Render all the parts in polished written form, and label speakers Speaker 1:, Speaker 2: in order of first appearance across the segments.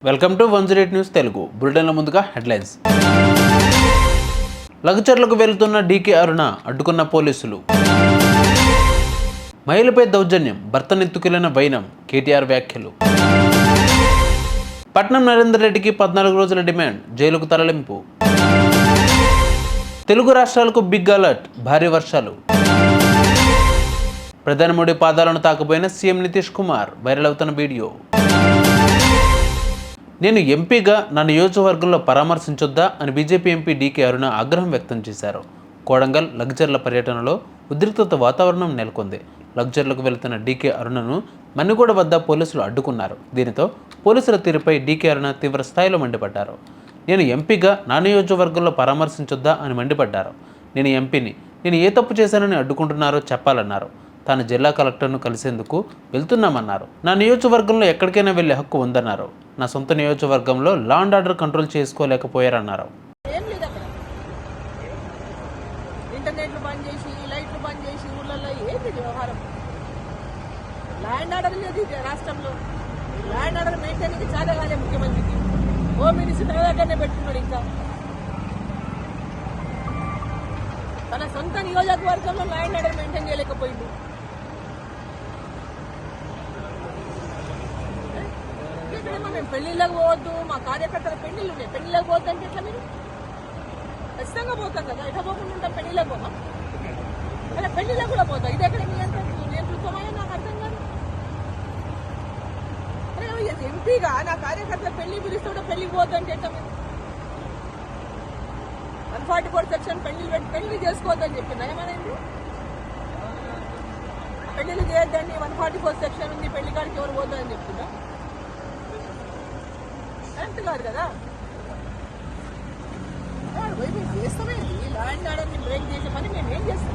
Speaker 1: Welcome to 108 news Telugu బులెటిన్ల ముందుగా headlines. లగచర్లకు వెళ్తున్న DK అరుణ అడ్డుకున్న పోలీసులు. మహిళపై దౌర్జన్యం, భర్తనెత్తుకెళ్లిన వైనం, కేటీఆర్ వ్యాఖ్యలు. పట్నం నరేందర్ రెడ్డికి 14 రోజుల డిమాండ్, జైలుకు తరలింపు. తెలుగు రాష్ట్రాలకు బిగ్ అలర్ట్, భారీ వర్షాలు. ప్రధాని మోడీ పాదాలను తాకపోయిన సీఎం నితీష్ కుమార్, వైరల్ అవుతున్న వీడియో. నేను ఎంపీగా నా నియోజకవర్గంలో పరామర్శించొద్దా అని బీజేపీ ఎంపీ డీకే అరుణ ఆగ్రహం వ్యక్తం చేశారు. కోడంగల్, లగ్జర్ల పర్యటనలో ఉద్రిక్తత వాతావరణం నెలకొంది. లగ్జర్లకు వెళుతున్న డీకే అరుణను మన్నుగూడ వద్ద పోలీసులు అడ్డుకున్నారు. దీనితో పోలీసుల తీరుపై డీకే అరుణ తీవ్ర స్థాయిలో మండిపడ్డారు. నేను ఎంపీగా నా నియోజకవర్గంలో పరామర్శించొద్దా అని మండిపడ్డారు. నేను ఎంపీని, నేను ఏ తప్పు చేశానని అడ్డుకుంటున్నారో చెప్పాలన్నారు. తాను జిల్లా కలెక్టర్ను కలిసేందుకు వెళ్తున్నామన్నారు. నా నియోజకవర్గంలో ఎక్కడికైనా వెళ్లే హక్కు ఉందన్నారు. నా సొంత నియోజకవర్గంలో లా అండ్ ఆర్డర్ కంట్రోల్ చేసుకోలేకపోయారన్నారు.
Speaker 2: ఇంటర్నెట్లు బంద్ చేసి, లైట్లు బంద్ చేసి, ఊళ్ళల్లో ఏంటి వ్యవహారం? ల్యాండ్ ఆర్డర్ లేదు రాష్ట్రంలో. ల్యాండ్ ఆర్డర్ మెయింటైనింగ్ చాలా కాలే ముఖ్యమంత్రికి. హోమ్ మినిస్టర్ దగ్గరనే పెట్టుకున్నాడు. ఇంకా తన సొంత నియోజకవర్గంలో ల్యాండ్ ఆర్డర్ మెయింటైన్ చేయలేకపోయింది. మేము పెళ్లిళ్ళకి పోవద్దు, మా కార్యకర్తల పెళ్లిళ్ళు ఉన్నాయి, పెళ్లిళ్ళకి పోవద్దు అంటే ఎట్లా? మీరు ఖచ్చితంగా పోతాం కదా, ఎట్లా పోకుండా ఉంటాం? పెళ్లిళ్ళకి పోతాం, అలా పెళ్లిళ్ళకి కూడా పోతాం. ఇది ఎక్కడ నేతృత్వమయ్యా? నాకు అర్థం కాదు. ఎంపీగా నా కార్యకర్తల పెళ్లి పిలిస్తే కూడా పెళ్లికి పోవద్దు అంటే ఎట్లా? మీరు 144 సెక్షన్ పెళ్లి చేసుకోవద్దని చెప్పిందా? ఏమనేది? పెళ్లిళ్ళు చేయొద్దండి, 144 సెక్షన్ ఉంది, పెళ్లి కాడికి ఎవరు పోద్దని చెప్తుందా? కరెక్ట్ కాదు కదా. మేము చేస్తామేంటి? ల్యాండ్ ఆర్డర్ని బ్రేక్ చేసే పని మేము ఏం చేస్తాం?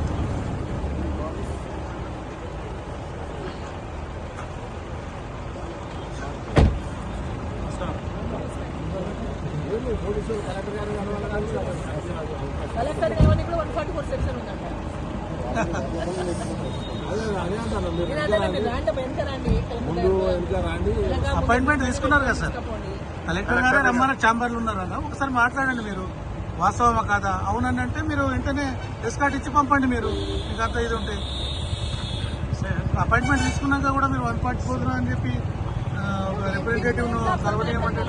Speaker 2: కలెక్టర్ గారి కూడా 144 సెక్షన్ ఉందంట.
Speaker 3: అపాయింట్మెంట్ తీసుకున్నారు కదా సార్, కలెక్టర్ గారు రమ్మన్న ఛాంబర్లు ఉన్నారన్న, ఒకసారి మాట్లాడండి. మీరు వాస్తవమా కాదా? అవునండి అంటే మీరు వెంటనే ఎస్కాట్ ఇచ్చి పంపండి. మీరు మీకు అంత ఇది ఉంటే అపాయింట్మెంట్ తీసుకున్నాక కూడా మీరు 144 అని చెప్పి రిప్రజెంటేటివ్ కలవలేమంటే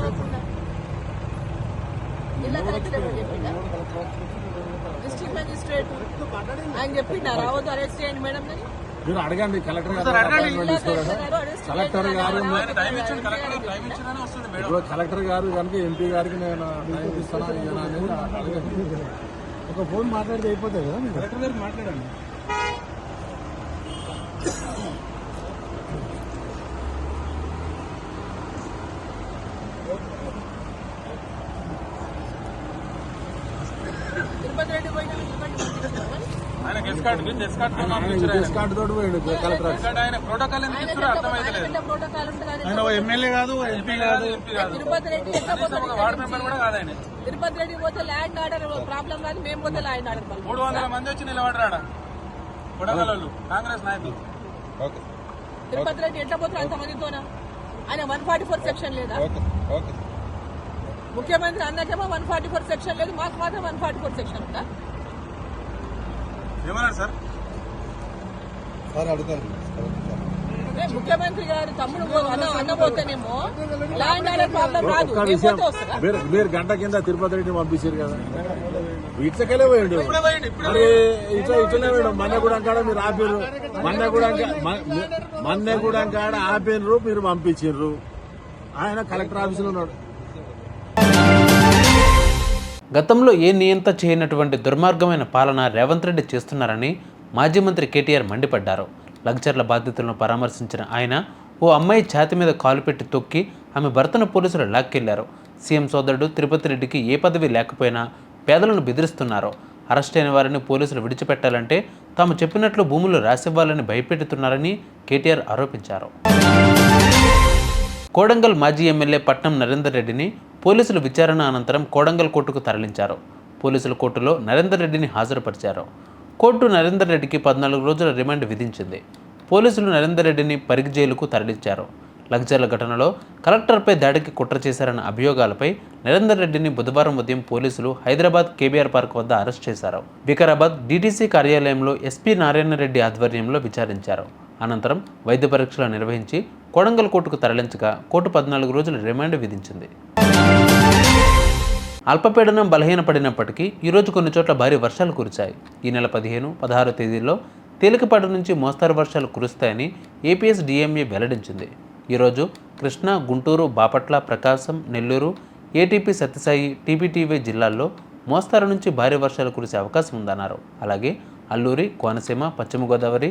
Speaker 2: డిస్ట్రిక్ట్ మ్యాజిస్ట్రేట్ ఆయన చెప్పిండా రావద్దు, అరెస్ట్ చేయండి మేడం అని?
Speaker 4: మీరు అడగండి కలెక్టర్ గారు. కలెక్టర్ గారు కనుక ఎంపీ గారికి నేను ఇస్తాను అనేది అడగండి. ఒక ఫోన్ మాట్లాడితే అయిపోతాయి కదా. కలెక్టర్ గారికి మాట్లాడండి.
Speaker 2: తిరుపతి రెడ్డి పోయిన
Speaker 3: ఎమ్మెల్యే కాదు, ఎంపీ కాదు.
Speaker 2: తిరుపతి రెడ్డి తిరుపతి రెడ్డి పోతే ల్యాండ్ ఆర్డర్ ప్రాబ్లం కాదు, మేము పోతే ల్యాండ్ ఆర్డర్
Speaker 4: 300 మంది వచ్చి నిలబడరాడా కొడగలలు కాంగ్రెస్ నాయకులు.
Speaker 2: తిరుపతి రెడ్డి ఎట్లా పోతారు అంతమందితోనా? ఆయన 144 సెక్షన్ లేదా? ముఖ్యమంత్రి అన్నకేమో 144 సెక్షన్ లేదు, మాకు మాత్రం 144 సెక్షన్ ఉందా?
Speaker 4: ఏమన్నారు సార్?
Speaker 2: ముఖ్యమంత్రి గారు తమ్ముడు అన్నపోతేనేమో ల్యాండ్ ఆర్డర్ ప్రాబ్లం రాదు.
Speaker 4: మీరు గంట కింద తిరుపతి రెడ్డి పంపించారు కదా, ఇట్లకెళ్ళే పోయిండు. మరి ఇట్లనే పోయిండు. మన్నెగూడెం కాడ మీరు ఆపిర్రు, మన్నెగూడెం కాడ ఆపిర్రు, మీరు పంపించారు. ఆయన కలెక్టర్ ఆఫీసులో ఉన్నాడు.
Speaker 1: గతంలో ఏ నియంత చేయనటువంటి దుర్మార్గమైన పాలన రేవంత్ రెడ్డి చేస్తున్నారని మాజీ మంత్రి కేటీఆర్ మండిపడ్డారు. లగ్జర్ల బాధితులను పరామర్శించిన ఆయన ఓ అమ్మాయి ఛాతి మీద కాలు పెట్టి తొక్కి ఆమె భర్తను పోలీసులు లాక్కెళ్లారు. సీఎం సోదరుడు తిరుపతి రెడ్డికి ఏ పదవి లేకపోయినా పేదలను బెదిరిస్తున్నారు. అరెస్ట్ అయిన వారిని పోలీసులు విడిచిపెట్టాలంటే తాము చెప్పినట్లు భూములు రాసివ్వాలని భయపెడుతున్నారని కేటీఆర్ ఆరోపించారు. కోడంగల్ మాజీ ఎమ్మెల్యే పట్నం నరేందర్ రెడ్డిని పోలీసులు విచారణ అనంతరం కోడంగల్ కోర్టుకు తరలించారు. పోలీసుల కోర్టులో నరేందర్ రెడ్డిని హాజరుపరిచారు. కోర్టు నరేందర్ రెడ్డికి 14 రోజుల రిమాండ్ విధించింది. పోలీసులు నరేందర్ రెడ్డిని పరిగి జైలుకు తరలించారు. లగ్జర్ల ఘటనలో కలెక్టర్పై దాడికి కుట్ర చేశారన్న అభియోగాలపై నరేందర్ రెడ్డిని బుధవారం ఉదయం పోలీసులు హైదరాబాద్ కేబీఆర్ పార్క్ వద్ద అరెస్ట్ చేశారు. వికారాబాద్ డీటీసీ కార్యాలయంలో ఎస్పీ నారాయణ రెడ్డి ఆధ్వర్యంలో విచారించారు. అనంతరం వైద్య పరీక్షలు నిర్వహించి కొడంగల్ కోర్టుకు తరలించగా కోర్టు 14 రోజుల రిమాండ్ విధించింది. అల్పపీడనం బలహీనపడినప్పటికీ ఈరోజు కొన్ని చోట్ల భారీ వర్షాలు కురిశాయి. ఈ నెల 15, 16 తేదీల్లో తేలికపాటి నుంచి మోస్తారు వర్షాలు కురుస్తాయని ఏపీఎస్డీఎంఏ వెల్లడించింది. ఈరోజు కృష్ణా, గుంటూరు, బాపట్ల, ప్రకాశం, నెల్లూరు, ఏటీపీ, సత్యసాయి, టీపీటీవీ జిల్లాల్లో మోస్తారు నుంచి భారీ వర్షాలు కురిసే అవకాశం ఉందన్నారు. అలాగే అల్లూరి, కోనసీమ, పశ్చిమ గోదావరి,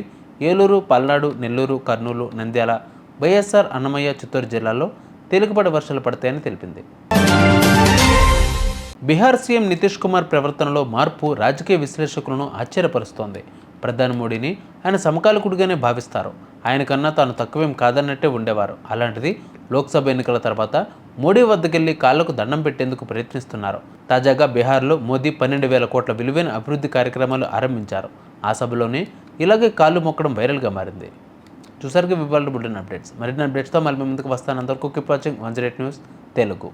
Speaker 1: ఏలూరు, పల్నాడు, నెల్లూరు, కర్నూలు, నంద్యాల, వైఎస్ఆర్, అన్నమయ్య, చిత్తూరు జిల్లాల్లో తేలికపాటి వర్షాలు పడతాయని తెలిపింది. బీహార్ సీఎం నితీష్ కుమార్ ప్రవర్తనలో మార్పు రాజకీయ విశ్లేషకులను ఆశ్చర్యపరుస్తోంది. ప్రధాని మోడీని ఆయన సమకాలికుడిగానే భావిస్తారు. ఆయన కన్నా తాను తక్కువేం కాదన్నట్టే ఉండేవారు. అలాంటిది లోక్సభ ఎన్నికల తర్వాత మోడీ వద్దకెళ్లి కాళ్లకు దండం పెట్టేందుకు ప్రయత్నిస్తున్నారు. తాజాగా బీహార్లో మోదీ 12,000 కోట్ల విలువైన అభివృద్ధి కార్యక్రమాలు ఆరంభించారు. ఆ సభలోనే ఇలాగే కాళ్ళు మొక్కడం వైరల్గా మారింది. చూసారుగా వివాళ బులెటిన్ అప్డేట్స్. మరిన్ని అప్డేట్స్తో మళ్ళీ ముందుకు వస్తాను. అందరికీ కీప్ వాచింగ్ 108 న్యూస్ తెలుగు.